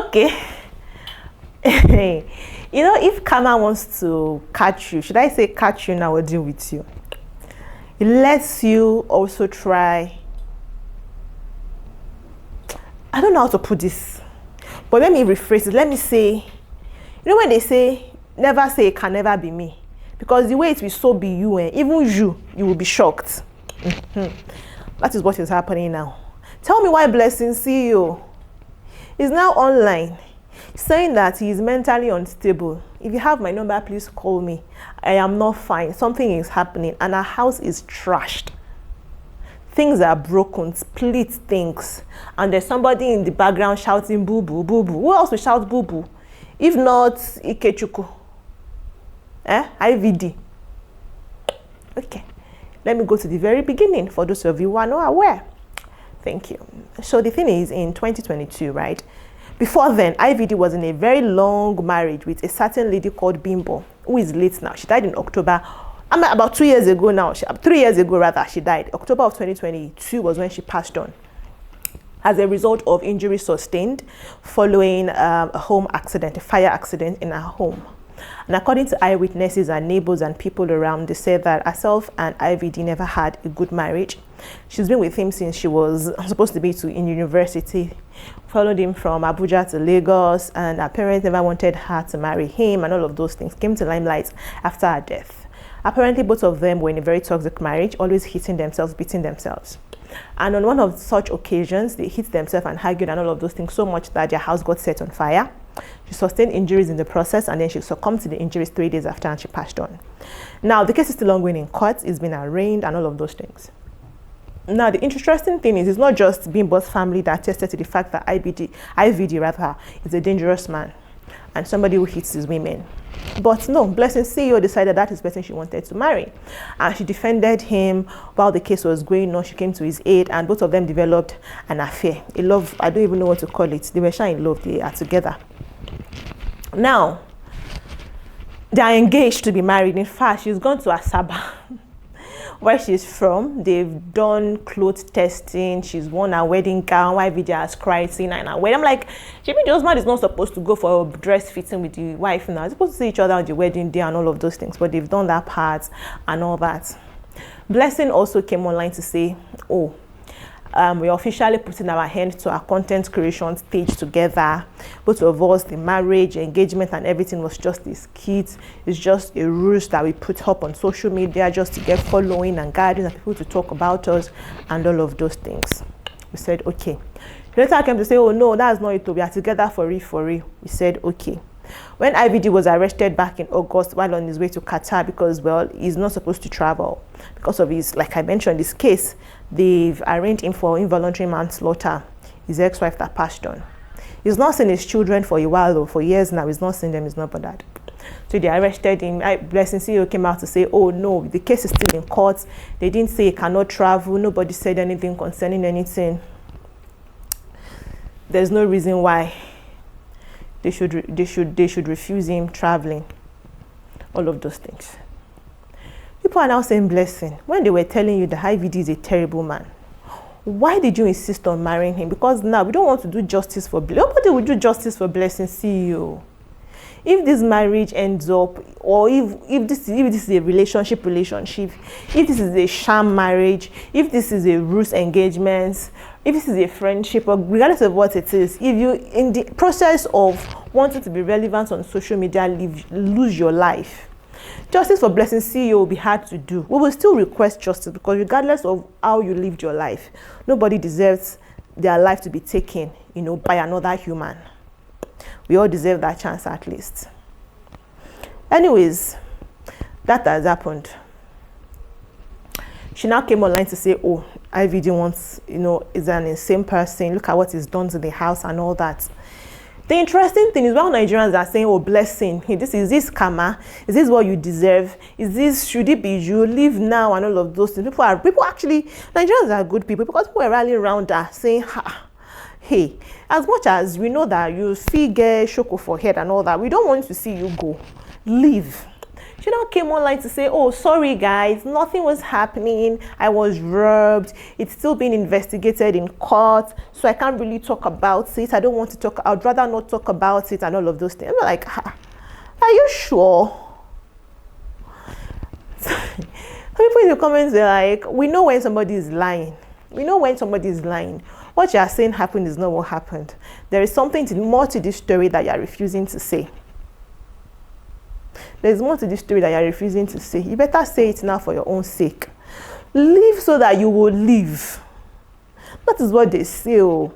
Okay. You know, if karma wants to catch you, should I say catch you now or deal with you? It lets you also try. I don't know how to put this, but let me rephrase it. Let me say, you know when they say, never say it can never be me, because the way it will so be you, and even you will be shocked. That is what is happening now. Tell me why Blessing CEO is now online saying that he is mentally unstable. If you have my number, please call me. I am not fine. Something is happening and our house is trashed. Things are broken, split things. And there's somebody in the background shouting boo boo, boo boo. Who else will shout boo boo? If not Ikechuku? IVD. Okay. Let me go to the very beginning for those of you who are not aware. Thank you. So the thing is, in 2022, right? Before then, IVD was in a very long marriage with a certain lady called Bimbo, who is late now. She died in October. About 2 years ago now. 3 years ago, rather, she died. October of 2022 was when she passed on, as a result of injuries sustained following a home accident, a fire accident in her home. And according to eyewitnesses and neighbors and people around, they said that herself and IVD never had a good marriage. She's been with him since she was supposed to be in university, followed him from Abuja to Lagos, and her parents never wanted her to marry him, and all of those things came to limelight after her death. Apparently, both of them were in a very toxic marriage, always hitting themselves, beating themselves. And on one of such occasions, they hit themselves and argued and all of those things so much that their house got set on fire. She sustained injuries in the process, and then she succumbed to the injuries 3 days after, and she passed on. Now, the case is still ongoing in court. It's been arraigned and all of those things. Now, the interesting thing is, it's not just Bimbo's family that attested to the fact that IVD rather is a dangerous man and somebody who hits his women. But no, Blessing CEO decided that is the person she wanted to marry. And she defended him while the case was going on. She came to his aid, and both of them developed an affair. A love, I don't even know what to call it. They were sure in love, they are together. Now, they are engaged to be married. In fact, she's gone to Asaba, where she's from. They've done clothes testing. She's worn her wedding gown. IVD has cried seeing her in her wedding. I'm like, Jimmy, the husband is not supposed to go for a dress fitting with the wife now. They're supposed to see each other on the wedding day and all of those things. But they've done that part and all that. Blessing also came online to say, oh, we're officially putting our hand to our content creation stage together. Both of us, the marriage, engagement, and everything was just this skit. It's just a ruse that we put up on social media just to get following and guidance and people to talk about us and all of those things. We said, okay. Later I came to say, oh no, that's not it. We are together for real. We said, okay. When IVD was arrested back in August while on his way to Qatar, because, well, he's not supposed to travel because of his, like I mentioned, this case, they've arraigned him for involuntary manslaughter, his ex-wife that passed on. He's not seen his children for a while, though, for years now. He's not seen them, he's not bothered. So they arrested him. Blessing CEO came out to say, oh no, the case is still in court. They didn't say he cannot travel. Nobody said anything concerning anything. There's no reason why they should refuse him traveling. All of those things. People are now saying, Blessing, when they were telling you that IVD is a terrible man, why did you insist on marrying him? Because now we don't want to do justice for Blessing. Nobody will do justice for Blessing CEO. If this marriage ends up, or if this is a relationship, if this is a sham marriage, if this is a ruse engagement, if this is a friendship, or regardless of what it is, if you, in the process of wanting to be relevant on social media, lose your life, justice for Blessing CEO will be hard to do. We will still request justice, because regardless of how you lived your life, nobody deserves their life to be taken, by another human. We all deserve that chance at least. Anyways, that has happened. She now came online to say, oh, IVD wants, is an insane person. Look at what he's done to the house and all that. The interesting thing is, while Nigerians are saying, oh, Blessing, hey, is this karma? Is this what you deserve? Should it be you? Leave now and all of those things. People actually, Nigerians are good people, because people are rallying around her saying, hey, as much as we know that you get shoko for head and all that, we don't want to see you go. Leave. She now came online to say, oh, sorry guys, nothing was happening. I was robbed. It's still being investigated in court, so I can't really talk about it. I don't want to talk. I'd rather not talk about it and all of those things. I'm like, are you sure? People in the comments are like, we know when somebody is lying. We know when somebody is lying. What you are saying happened is not what happened. There is something more to this story that you are refusing to say. There's more to this story that you are refusing to say. You better say it now for your own sake. Live so that you will live. That is what they say. And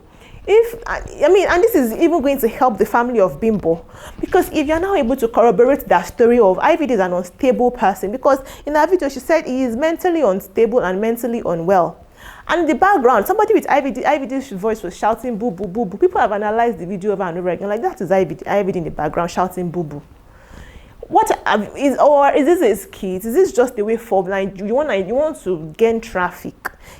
this is even going to help the family of Bimbo, because if you're now able to corroborate that story of IVD is an unstable person, because in that video she said he is mentally unstable and mentally unwell. And in the background, somebody with IVD's voice was shouting boo boo boo boo. People have analyzed the video over and over again, like that is IVD in the background shouting boo boo. Is this a skit? Is this just the way forward? Like you want to gain traffic?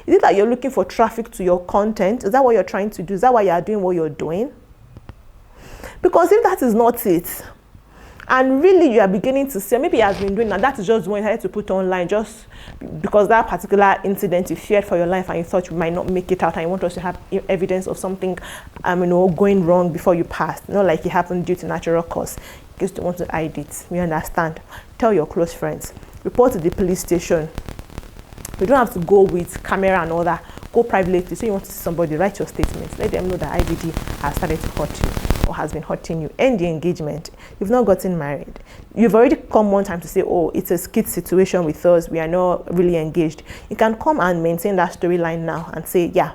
Is it that you're looking for traffic to your content? Is that what you're trying to do? Is that why you're doing what you're doing? Because if that is not it, and really you are beginning to see, maybe he has been doing that is just one he had to put online just because that particular incident you feared for your life and you thought you might not make it out and you want us to have evidence of something going wrong before you pass. Not like it happened due to natural cause. You just want to hide it. We understand. Tell your close friends. Report to the police station. You don't have to go with camera and all that. Go privately. So you want to see somebody, write your statements. Let them know that IVD has started to hurt you or has been hurting you. End the engagement. You've not gotten married. You've already come one time to say, oh, it's a skit situation with us. We are not really engaged. You can come and maintain that storyline now and say, yeah,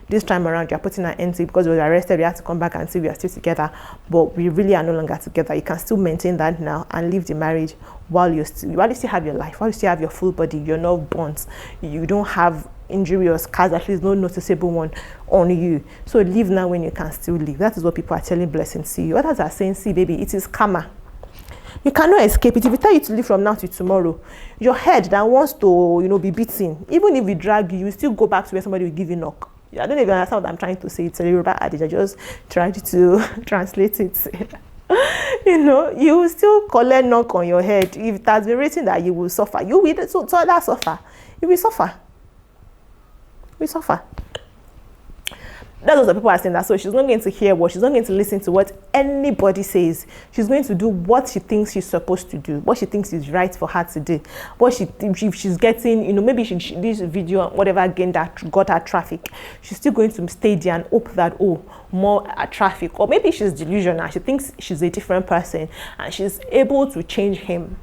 this time around you're putting an end to it because we were arrested. We have to come back and say we are still together, but we really are no longer together. You can still maintain that now and leave the marriage while you still have your life, while you still have your full body. You're not burnt. You don't have injury or scars, at least no noticeable one on you. So leave now when you can still live. That is what people are telling Blessing. See, others are saying, see baby, it is karma. You cannot escape it. If we tell you to live from now to tomorrow, your head that wants to be beaten, even if we drag you, you still go back to where somebody will give you knock. I don't even understand what I'm trying to say. It's a Yoruba adage. I just tried to translate it. You will still collect knock on your head. If it has been written that you will suffer, you will so that suffer. You will suffer. We suffer. That's what people are saying that. So she's not going to hear she's not going to listen to what anybody says. She's going to do what she thinks she's supposed to do, what she thinks is right for her to do. If she's getting, maybe this video, whatever again that got her traffic, she's still going to stay there and hope that, more traffic. Or maybe she's delusional. She thinks she's a different person and she's able to change him.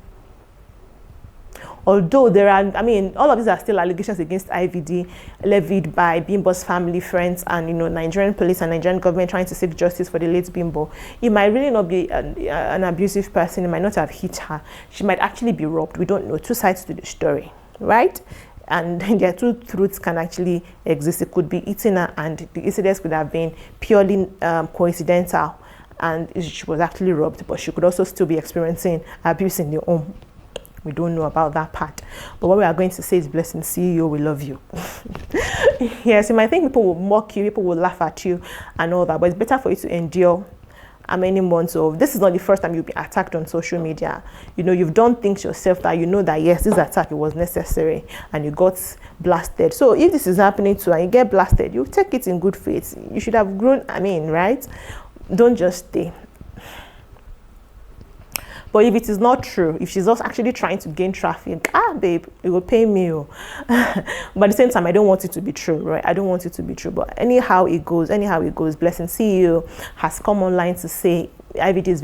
Although all of these are still allegations against IVD levied by Bimbo's family, friends, and Nigerian police and Nigerian government trying to seek justice for the late Bimbo. It might really not be an abusive person. It might not have hit her. She might actually be robbed. We don't know. Two sides to the story, right? And there are two truths can actually exist. It could be eating her, and the incidents could have been purely coincidental, and she was actually robbed. But she could also still be experiencing abuse in the home. We don't know about that part. But what we are going to say is, Blessing, CEO, we love you. Yes, you might think people will mock you, people will laugh at you and all that, but it's better for you to endure many months of, this is not the first time you'll be attacked on social media. You've done things yourself that that yes, this attack, it was necessary and you got blasted. So if this is happening to you and you get blasted, you take it in good faith. You should have grown, right? Don't just stay. But if it is not true, if she's also actually trying to gain traffic, babe, it will pay me. But at the same time, I don't want it to be true, right? I don't want it to be true. But anyhow it goes, Blessing CEO has come online to say IVD is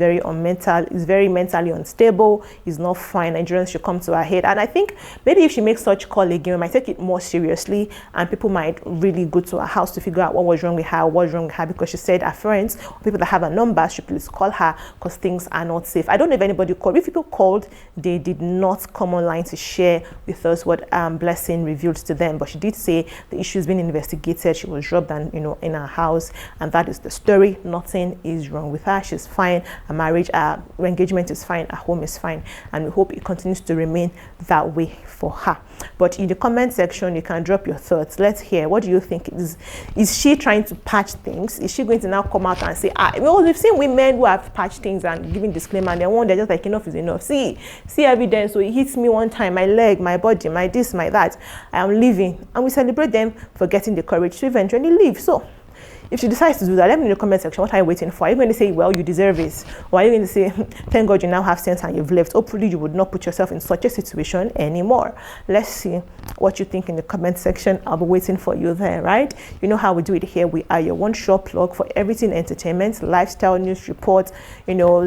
very mentally unstable, is not fine. Nigerians should come to her head. And I think maybe if she makes such call again, we might take it more seriously and people might really go to her house to figure out what was wrong with her, because she said her friends, people that have her number, should please call her because things are not safe. I don't know if anybody called. If people called, they did not come online to share with us what Blessing revealed to them. But she did say the issue is being investigated. She was robbed and in her house, and that is the story. Nothing is wrong with her. She's fine, our marriage, our engagement is fine, our home is fine, and we hope it continues to remain that way for her. But in the comment section, you can drop your thoughts. Let's hear, what do you think? Is she trying to patch things? Is she going to now come out and say, well, we've seen women who have patched things and giving disclaimer, and then they're just like, enough is enough. See evidence. So it hits me one time, my leg, my body, my this, my that. I am leaving, and we celebrate them for getting the courage to eventually leave. So if she decides to do that, let me know in the comment section, what are you waiting for? Are you going to say, well, you deserve it? Or are you going to say, thank God you now have sense and you've left? Hopefully you would not put yourself in such a situation anymore. Let's see what you think in the comment section. I'll be waiting for you there, right? You know how we do it here. We are your one-shop plug for everything entertainment, lifestyle, news reports. You know,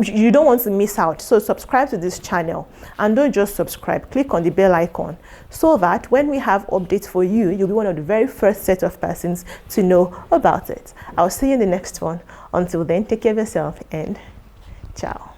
you don't want to miss out. So subscribe to this channel, and don't just subscribe. Click on the bell icon so that when we have updates for you, you'll be one of the very first set of persons to know about it. I'll see you in the next one. Until then, take care of yourself and ciao.